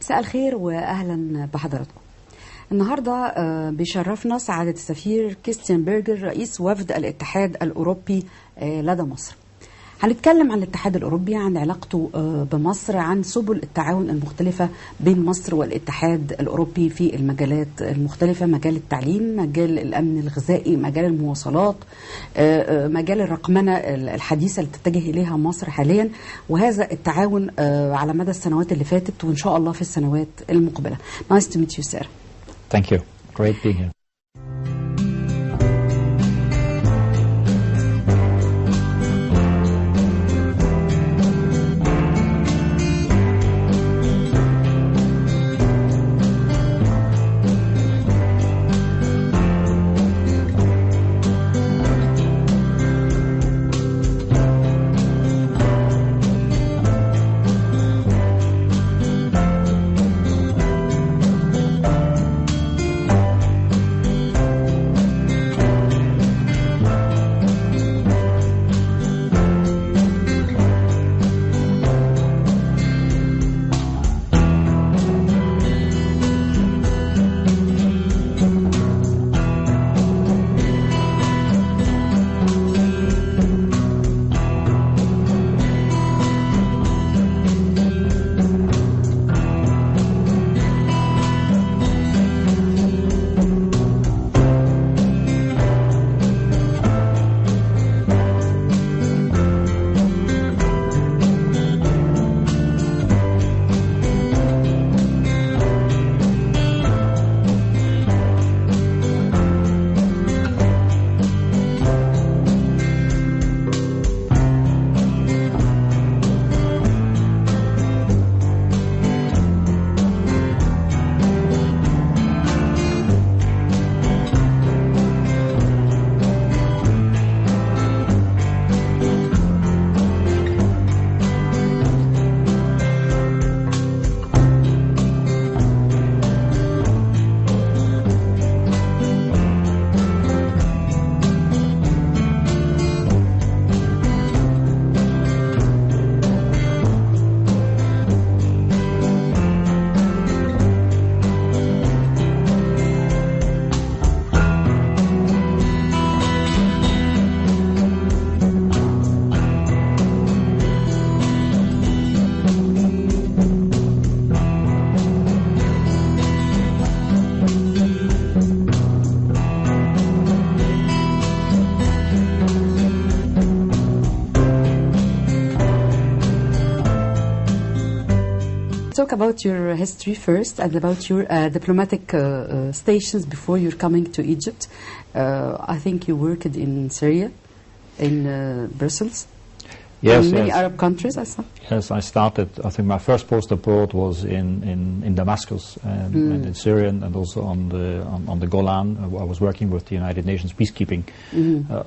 مساء الخير واهلا بحضراتكم. النهارده بيشرفنا سعاده السفير كريستيان بيرجر رئيس وفد الاتحاد الاوروبي لدى مصر. هنتكلم عن الاتحاد الاوروبي، عن علاقته بمصر، عن سبل التعاون المختلفه بين مصر والاتحاد الاوروبي في المجالات المختلفه، مجال التعليم، مجال الامن الغذائي، مجال المواصلات، مجال الرقمنه الحديثه اللي تتجه اليها مصر حاليا، وهذا التعاون على مدى السنوات اللي فاتت وان شاء الله في السنوات المقبله. Nice to meet you, sir. Thank you. Great being here. Talk about your history first and about your diplomatic stations before you're coming to Egypt. I think you worked in Syria, in Brussels, yes, in many yes. Arab countries, I saw. Yes, I started, I think my first post abroad was in Damascus and in Syria and also on the Golan. I was working with the United Nations peacekeeping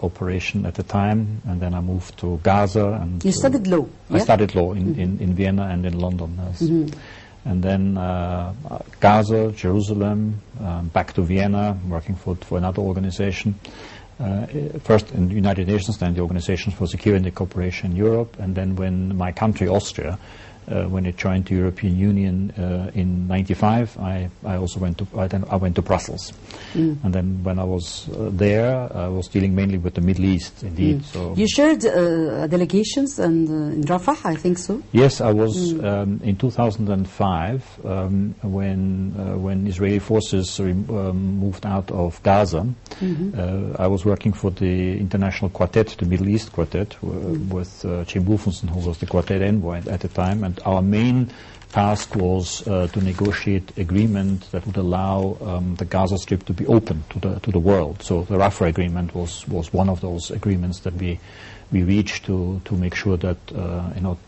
operation at the time, and then I moved to Gaza. And You studied law? I studied law in Vienna and in London. Yes. And then Gaza, Jerusalem, back to Vienna, working for another organization. First in the United Nations, then the Organization for Security and Cooperation in Europe, and then when my country, Austria, when it joined the European Union in '95, I also went to Brussels, and then when I was there, I was dealing mainly with the Middle East, indeed. So you shared delegations and in Rafah, I think so. Yes, I was in 2005 when Israeli forces moved out of Gaza. I was working for the international quartet, the Middle East quartet, with Jim Wolfenson, who was the quartet envoy at the time, and our main task was to negotiate agreement that would allow the Gaza Strip to be open to the world. So the Rafah agreement was one of those agreements that we reached to make sure that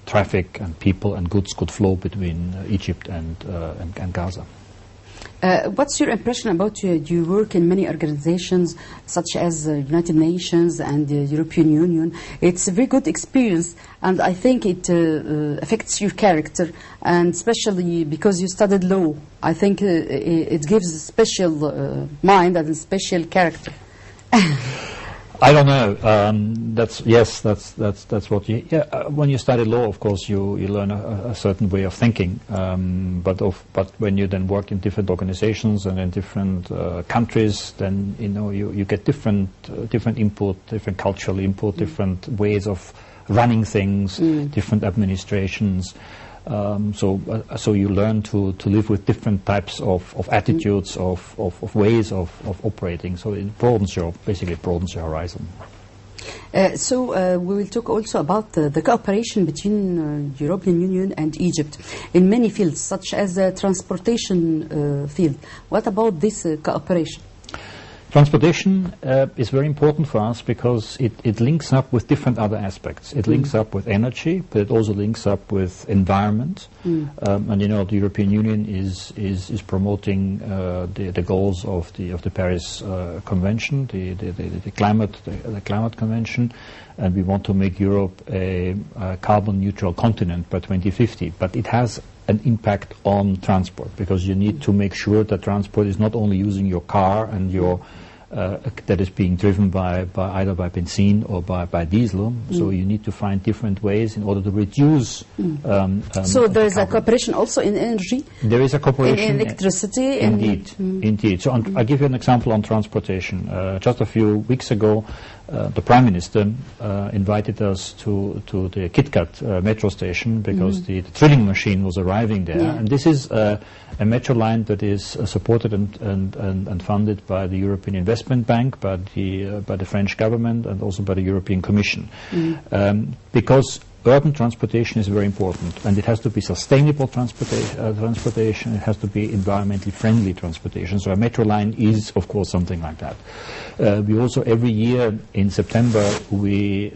traffic and people and goods could flow between Egypt and Gaza. What's your impression about your work in many organizations such as the United Nations and the European Union? It's a very good experience, and I think it affects your character, and especially because you studied law. I think it gives a special mind and a special character. I don't know. That's what you. Yeah, when you study law, of course, you learn a certain way of thinking. But when you then work in different organizations and in different countries, then you get different input, different cultural input, different ways of running things, different administrations. So you learn to live with different types of attitudes, of ways of operating. So it basically broadens your horizon. So we will talk also about the cooperation between European Union and Egypt in many fields, such as the transportation field. What about this cooperation? Transportation is very important for us because it links up with different other aspects. It links up with energy, but it also links up with environment. And the European Union is promoting the goals of the Paris Convention, the climate convention, and we want to make Europe a carbon neutral continent by 2050. But it has an impact on transport because you need to make sure that transport is not only using your car and your that is being driven by either by benzene or by diesel. So you need to find different ways in order to reduce. So there is a cooperation also in energy. There is a cooperation in electricity. Indeed. So I'll give you an example on transportation. Just a few weeks ago, the Prime Minister invited us to the KitKat metro station because the drilling machine was arriving there. And this is a metro line that is supported and funded by the European Investment Bank, by the French government, and also by the European Commission. Because urban transportation is very important, and it has to be sustainable transportation. It has to be environmentally friendly transportation. So a metro line is, of course, something like that. We also every year in September we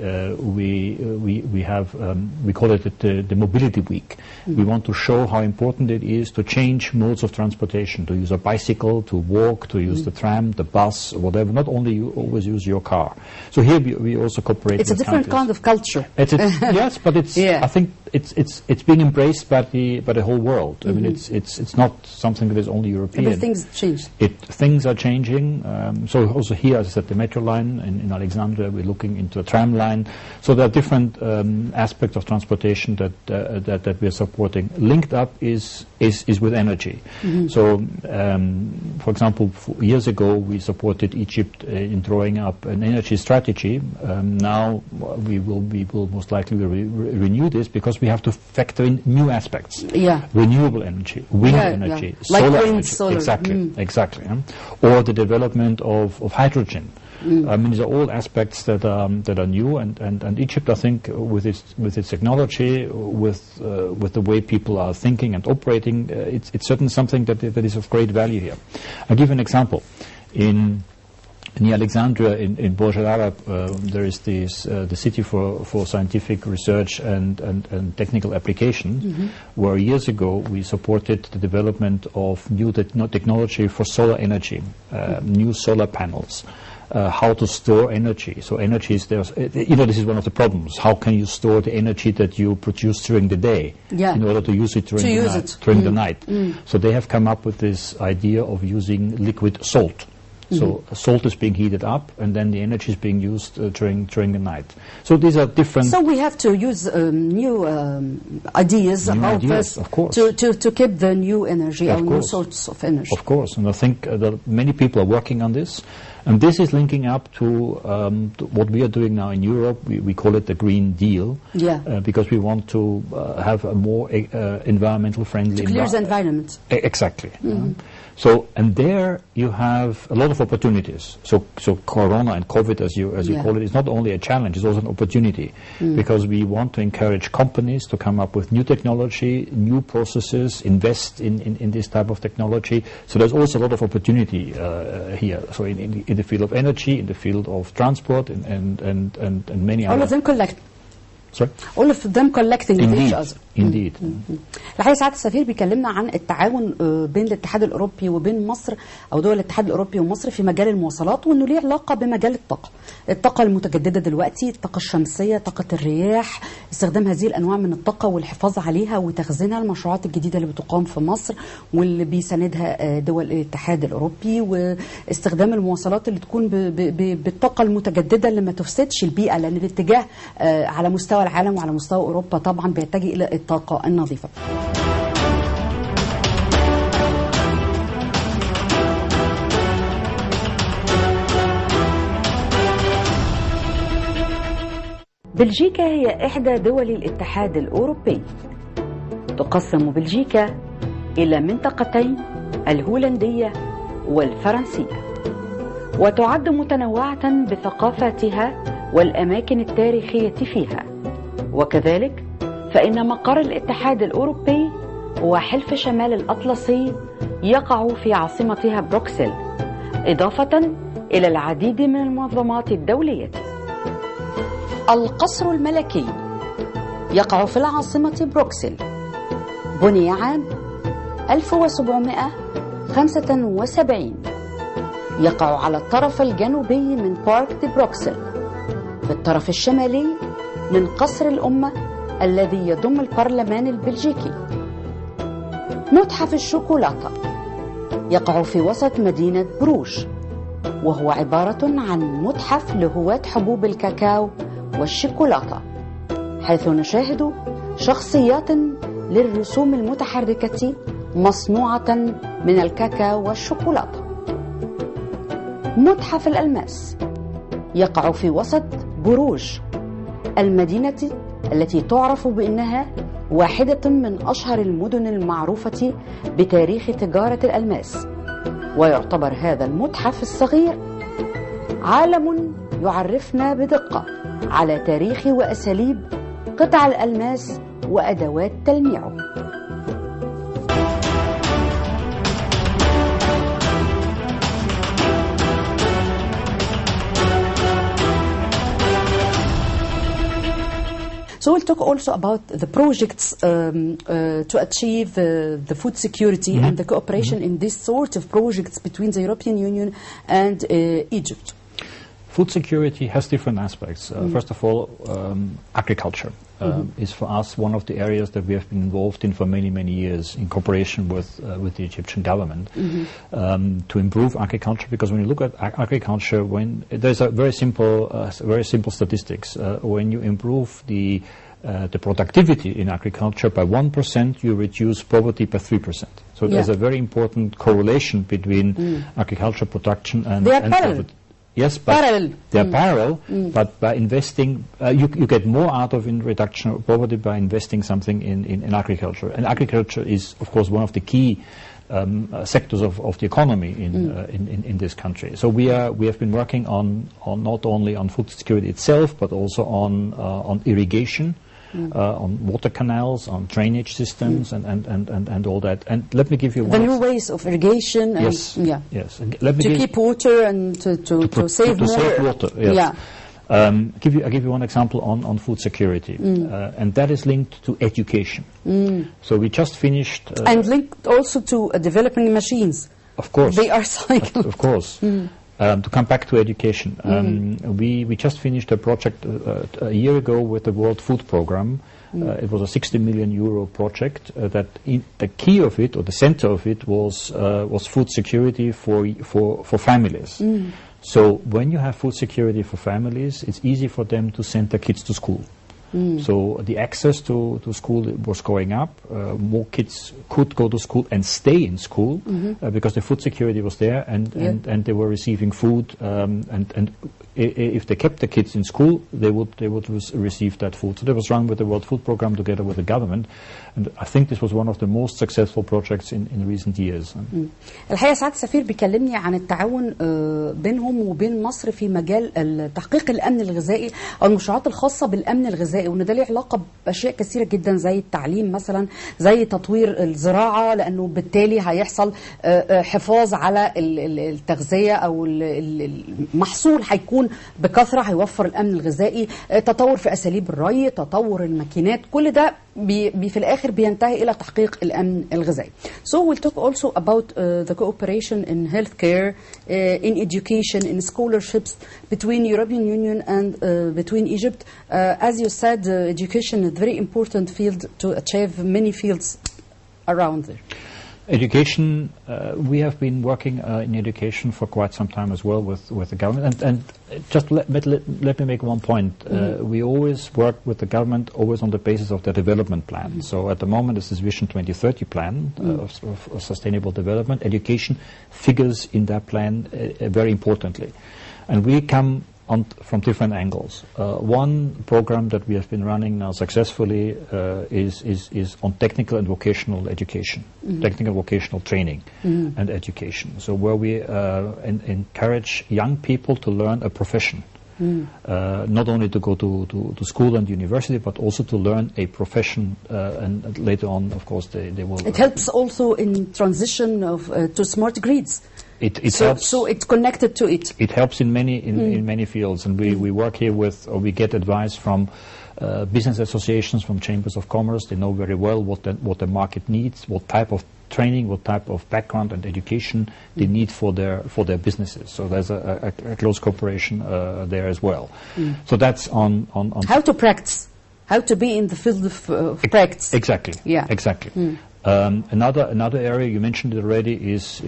call it the Mobility Week. We want to show how important it is to change modes of transportation, to use a bicycle, to walk, to use the tram, the bus, whatever. Not only you always use your car. So here we also cooperate. It's a different kind of culture. Yes, but it's. I think it's being embraced by the whole world. I mean, it's not something that is only European. Everything's changed. Things are changing. So also here, as I said, the metro line in Alexandria, we're looking into a tram line. So there are different aspects of transportation that we are supporting. Linked up is with energy. So, for example, years ago we supported Egypt in drawing up an energy strategy. Now we will most likely renew this because we have to factor in new aspects. Renewable energy, wind energy, solar like energy. Exactly. Or the development of hydrogen. I mean, these are all aspects that are new, and Egypt, I think, with its technology, with the way people are thinking and operating, it's certainly something that is of great value here. I'll give you an example. Near Alexandria, in Burj Al Arab, there is the City for Scientific Research and Technical Application, where years ago we supported the development of new technology for solar energy, new solar panels. How to store energy. So energy is there. This is one of the problems. How can you store the energy that you produce during the day in order to use it during the night? So they have come up with this idea of using liquid salt. So salt is being heated up, and then the energy is being used during the night. So these are different. So we have to use new ideas of course, to keep the new energy or new sorts of energy. Of course, and I think that many people are working on this, and this is linking up to what we are doing now in Europe. We call it the Green Deal, because we want to have a more environmental friendly. To clear the environment. Exactly. So, and there you have a lot of opportunities. So Corona and COVID, as you call it, is not only a challenge; it's also an opportunity, because we want to encourage companies to come up with new technology, new processes, invest in this type of technology. So there's also a lot of opportunity here. So in the field of energy, in the field of transport, and many all other. All of them collect. Sorry? All of them collecting with each other. Indeed. الحقيقة سعادة السفير بيكلمنا عن التعاون بين الاتحاد الأوروبي وبين مصر أو دول الاتحاد الأوروبي ومصر في مجال المواصلات، وإنه ليه علاقة بمجال الطاقة المتجددة دلوقتي، الطاقة الشمسية، طاقة الرياح، استخدام هذه الأنواع من الطاقة والحفاظ عليها وتخزينها، المشروعات الجديدة اللي بتقام في مصر واللي بيساندها دول الاتحاد الأوروبي، واستخدام المواصلات اللي تكون بالطاقة المتجددة اللي ما تفسدش البيئة، لأن الاتجاه على مستوى العالم وعلى مستوى أوروبا طبعا بيتجه إلى الطاقة النظيفة. بلجيكا هي إحدى دول الاتحاد الأوروبي. تقسم بلجيكا إلى منطقتين، الهولندية والفرنسية، وتعد متنوعة بثقافاتها والأماكن التاريخية فيها. وكذلك فإن مقر الاتحاد الأوروبي هو حلف شمال الأطلسي يقع في عاصمتها بروكسل، إضافة إلى العديد من المنظمات الدولية. القصر الملكي يقع في العاصمة بروكسل، بني عام 1775، يقع على الطرف الجنوبي من بارك دي بروكسل، في الطرف الشمالي من قصر الأمة الذي يضم البرلمان البلجيكي. متحف الشوكولاتة يقع في وسط مدينة بروج، وهو عبارة عن متحف لهواة حبوب الكاكاو والشوكولاتة، حيث نشاهد شخصيات للرسوم المتحركة مصنوعة من الكاكاو والشوكولاتة. متحف الألماس يقع في وسط بروج، المدينة التي تعرف بأنها واحدة من أشهر المدن المعروفة بتاريخ تجارة الألماس، ويعتبر هذا المتحف الصغير عالم يعرفنا بدقة على تاريخ وأساليب قطع الألماس وأدوات تلميعه. So we'll talk also about the projects to achieve the food security and the cooperation in this sort of projects between the European Union and Egypt. Food security has different aspects. First of all, agriculture is for us one of the areas that we have been involved in for many, many years in cooperation with the Egyptian government to improve agriculture. Because when you look at agriculture, when there's a very simple statistics. When you improve the productivity in agriculture by 1%, you reduce poverty by 3%. So there's a very important correlation between agriculture production and poverty. Yes, but they're parallel, but by investing, you get more out of in reduction of poverty by investing something in agriculture. And agriculture is, of course, one of the key sectors of the economy in this country. So we have been working on not only on food security itself, but also on irrigation, on water canals, on drainage systems, and all that. And let me give you the new ways of irrigation. And yes. Let me to keep water and to save more. To save water. Yes. Yeah. I'll give you one example on food security, and that is linked to education. So we just finished, and linked also to developing machines. Of course, they are cycled. Of course. To come back to education, we just finished a project a year ago with the World Food Programme. It was a 60 million euro project that the key of it, or the center of it, was food security for families. So when you have food security for families, it's easy for them to send their kids to school. So the access to school was going up. More kids could go to school and stay in school because the food security was there, and they were receiving food. And if they kept the kids in school, they would receive that food. So that was run with the World Food Programme together with the government, and I think this was one of the most successful projects in recent years. الحقيقة سعادة السفير بيكلمني عن التعاون بينهم وبين مصر في مجال تحقيق الأمن الغذائي أو المشروعات الخاصة بالأمن الغذائي الغذائي، وان ده له علاقه باشياء كثيره جدا زي التعليم مثلا، زي تطوير الزراعه، لانه بالتالي هيحصل حفاظ على التغذيه او المحصول هيكون بكثره، هيوفر الامن الغذائي، تطور في اساليب الري، تطور الماكينات، كل ده في الاخر بينتهي الى تحقيق الامن الغذائي. So we'll talk also about the cooperation in healthcare, in education, in scholarships between European Union and between Egypt. As you said, education is a very important field to achieve many fields around there. Education, we have been working in education for quite some time as well with the government. And just let me make one point. We always work with the government always on the basis of the development plan. So at the moment, this is Vision 2030 plan of sustainable development. Education figures in that plan very importantly. And we come from different angles. One program that we have been running now successfully is on technical and vocational education, technical vocational training and education. So where we encourage young people to learn a profession. Not only to go to school and university, but also to learn a profession, and later on, of course, they will. It helps also in transition to smart grids. It helps. So it's connected to it. It helps in many fields, and we work here with, or we get advice from business associations, from chambers of commerce. They know very well what the market needs, what type of training, what type of background and education they need for their businesses. So there's a close cooperation there as well. So that's on how to practice, how to be in the field of practice. Exactly. Yeah. Exactly. Another area you mentioned it already is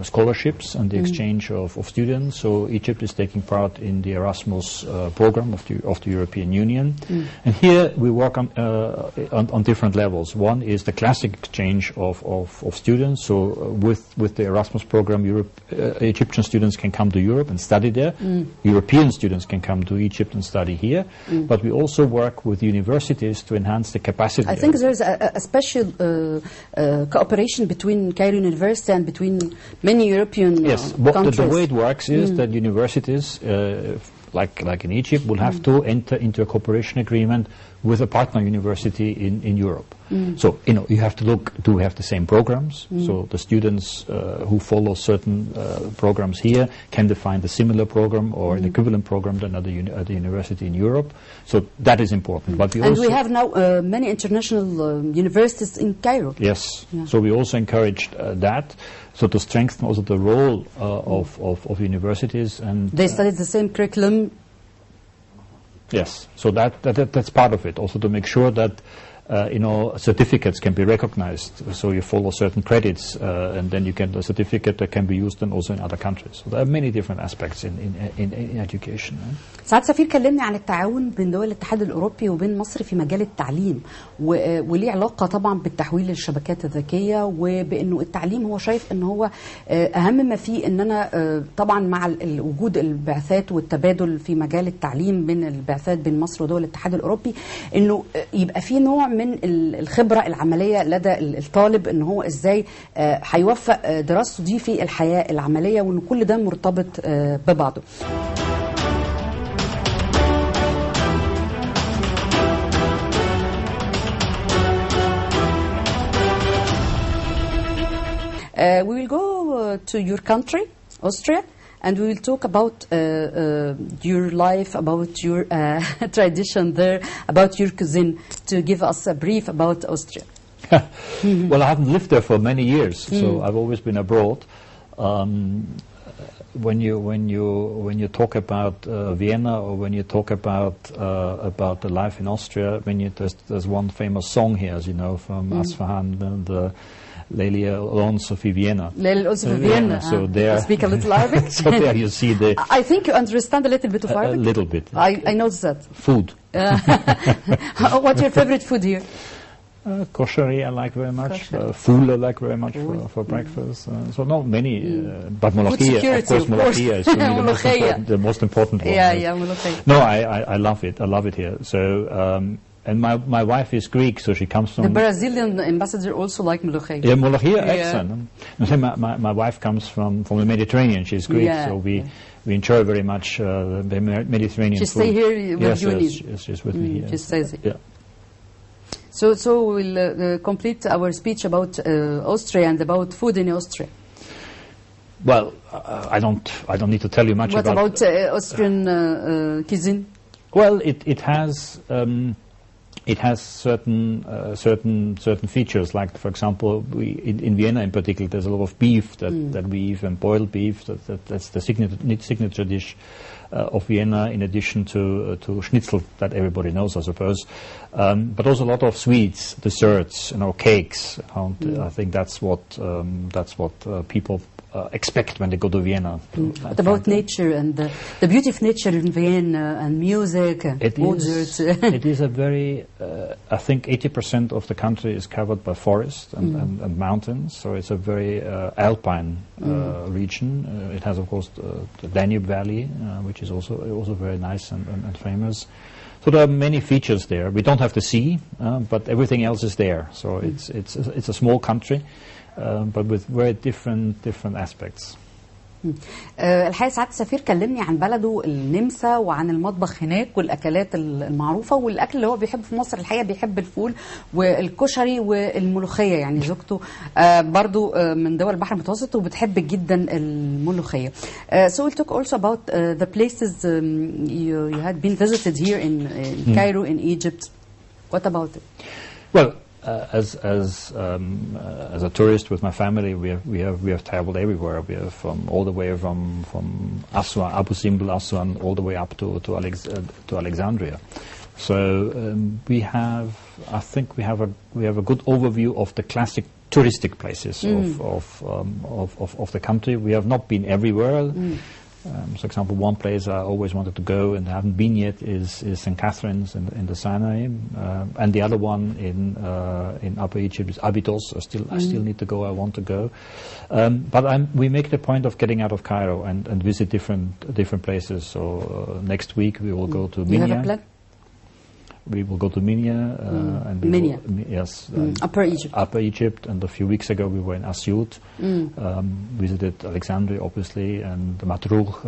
scholarships and the exchange of students. So Egypt is taking part in the Erasmus program of the European Union, and here we work on different levels. One is the classic exchange of students. So with the Erasmus program, Egyptian students can come to Europe and study there. European students can come to Egypt and study here. But we also work with universities to enhance the capacity. I think there's a special cooperation between Cairo University and between many European countries. The way it works is that universities, like in Egypt, will have to enter into a cooperation agreement with a partner university in Europe. So, you have to look, do we have the same programs? So the students who follow certain programs here, can they find a similar program or an equivalent program than at the university in Europe? So that is important. But we have now many international universities in Cairo. Yes. Yeah. So we also encouraged that. So to strengthen also the role of universities. And they study the same curriculum. Yes. So that's part of it. Also to make sure that certificates can be recognized. So you follow certain credits, and then you get a certificate that can be used then also in other countries. So there are many different aspects in education. سعادة السفير كلمني عن التعاون بين دول الاتحاد الأوروبي وبين مصر في مجال التعليم، وليه علاقة طبعا بالتحويل للشبكات الذكية، وبأنه التعليم هو شايف أنه هو أهم ما فيه أن أنا طبعا مع وجود البعثات والتبادل في مجال التعليم بين البعثات بين مصر ودول الاتحاد الأوروبي، أنه يبقى فيه نوع من الخبرة العملية لدى الطالب، أنه هو إزاي هيوفق دراسته دي في الحياة العملية، وأنه كل ده مرتبط ببعضه. We will go to your country, Austria, and we will talk about your life, about your tradition there, about your cuisine, to give us a brief about Austria. Well, I haven't lived there for many years, so I've always been abroad. When you talk about Vienna, or when you talk about the life in Austria, there's one famous song here, as you know, from Asfahan and Lelia Alonso fi Vienna. Lelia Alonso fi Vienna. So there. Speak a little Arabic. So there you see the. I think you understand a little bit of Arabic. A little bit. I noticed that. Food. What's your favorite food here? Koshari I like very much. Fool I like very much for breakfast. So not many, but molokhia, of course, molokhia is the most important one. Yeah, molokhia. No, I love it. I love it here. So And my wife is Greek, so she comes from... The Brazilian ambassador also like molokhia. Yeah, molokhia, excellent. My wife comes from the Mediterranean. She's Greek, so we enjoy very much the Mediterranean food. She stay here with you in Egypt. Yes, she's with me here. She stays here. Yeah. So we'll complete our speech about Austria and about food in Austria. Well, I don't need to tell you much about... What about Austrian cuisine? Well, it has certain features. Like, for example, in Vienna in particular, there's a lot of beef that we eat, and boiled beef. That's the signature dish of Vienna, in addition to schnitzel that everybody knows, I suppose. But also a lot of sweets, desserts, cakes. I think that's what people expect when they go to Vienna. What about nature and the beauty of nature in Vienna and music and desserts? It is a very, I think 80% of the country is covered by forest and mountains, so it's a very alpine region. It has, of course, the Danube Valley, which is also very nice and famous. So there are many features there. We don't have the sea, but everything else is there. So it's a small country. But with very different aspects. الحقيقة سعادة السفير كلمني عن بلده النمسا وعن المطبخ هناك والأكلات المعروفة والأكل اللي هو بيحب في مصر. الحقيقة بيحب الفول والكشري والملوخية، يعني زوجته برضو من دول البحر المتوسط وبتحب جدا الملوخية. So we'll talk also about the places you had been visited here in Cairo, in Egypt. What about it? Well, as a tourist with my family, we have traveled everywhere. We have all the way from Aswan, Abu Simbel, Aswan, all the way up to Alexandria. So I think we have a good overview of the classic touristic places of the country. We have not been everywhere. For example, one place I always wanted to go and haven't been yet is St. Catherine's in the Sinai, and the other one in Upper Egypt is Abydos. I still need to go. I want to go, but we make the point of getting out of Cairo and visit different places. So next week we will go to Minya. You have a plan? We will go to Minya. And Minya. Yes. Upper Egypt. Upper Egypt, and a few weeks ago we were in Asyut, visited Alexandria, obviously, and Matruh,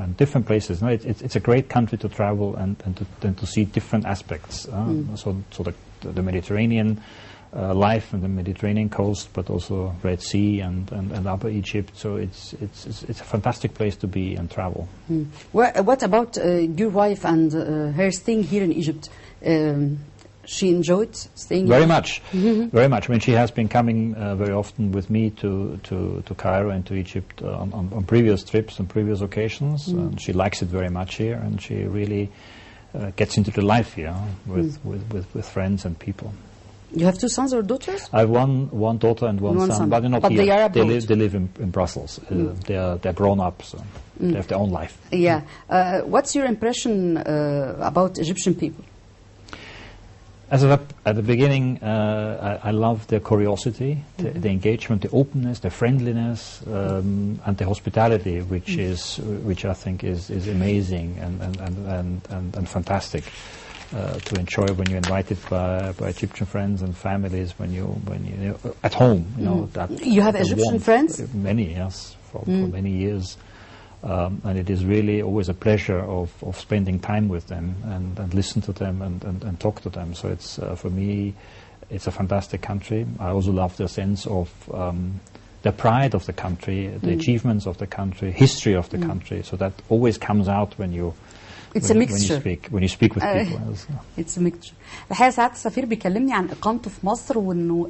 and different places. No, it's a great country to travel and to see different aspects. So the Mediterranean life and the Mediterranean coast, but also Red Sea and Upper Egypt. So it's a fantastic place to be and travel. What about your wife and her staying here in Egypt? She enjoyed staying very here? Much, very much. I mean, she has been coming very often with me to Cairo and to Egypt on previous trips and previous occasions. And she likes it very much here, and she really gets into the life here with friends and people. You have two sons or daughters? I have one daughter and one son, but they're not here. They are abroad. They live in Brussels. They're grown up, so they have their own life. Yeah. What's your impression about Egyptian people? At the beginning, I love their curiosity, the engagement, the openness, the friendliness, and the hospitality, which I think is amazing and fantastic to enjoy when you're invited by Egyptian friends and families when you at home. You have Egyptian friends? Many, yes, for many years. And it is really always a pleasure of spending time with them and listen to them and talk to them. So it's for me, it's a fantastic country. I also love the sense of the pride of the country, the achievements of the country, history of the country. So that always comes out when you It's a mixture. when you speak with people. It's a mixture. الحقيقة سعادة السفير بيكلمني عن إقامته في مصر وإنه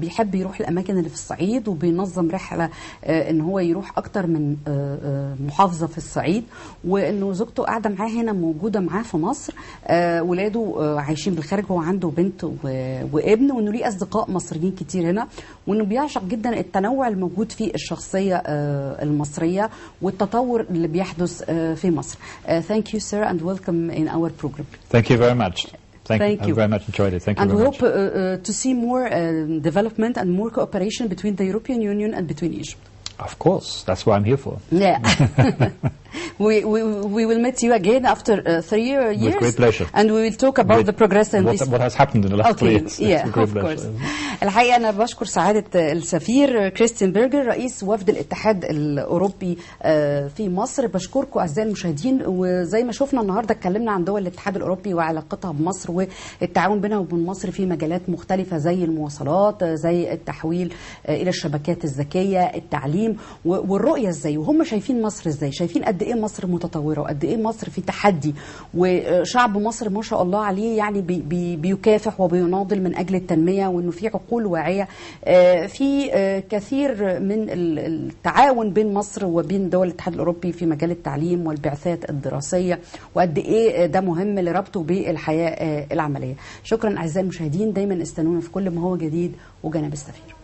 بيحب يروح الأماكن اللي في الصعيد وبينظم رحلة إن هو يروح أكتر من محافظة في الصعيد وإنه زوجته قاعدة معاه هنا موجودة معاه في مصر ولاده عايشين بالخارج هو عنده بنت وابن وإنه ليه أصدقاء مصريين كتير هنا وإنه بيعشق جدا التنوع الموجود في الشخصية المصرية والتطور اللي بيحدث في مصر. Thank you, sir, and welcome in our program. Thank you very much. Thank you. I very much enjoyed it. Thank you very much. And we hope to see more development and more cooperation between the European Union and between Egypt. Of course. That's what I'm here for. Yeah. we will meet you again after 3 years. With great pleasure. And we will talk about the progress in this. What has happened in the last 3 years. Yeah, of course. الحقيقة أنا بشكر سعادة السفير كريستيان بيرجر رئيس وفد الاتحاد الأوروبي في مصر. بشكركم أعزائي المشاهدين، وزي ما شفنا النهاردة اتكلمنا عن دول الاتحاد الأوروبي وعلاقتها بمصر والتعاون بينها وبين مصر في مجالات مختلفة زي المواصلات، زي التحويل إلى الشبكات الذكية، التعليم، والرؤية ازاي، وهم شايفين مصر ازاي، شايفين قد ايه مصر متطورة وقد ايه مصر في تحدي، وشعب مصر ما شاء الله عليه يعني بيكافح وبيناضل من أجل التنمية، وانه في عقول واعية، في كثير من التعاون بين مصر وبين دول الاتحاد الأوروبي في مجال التعليم والبعثات الدراسية، وقد ايه ده مهم لربطه بالحياة العملية. شكرا أعزائي المشاهدين، دايما استنونا في كل ما هو جديد وجناب السفير.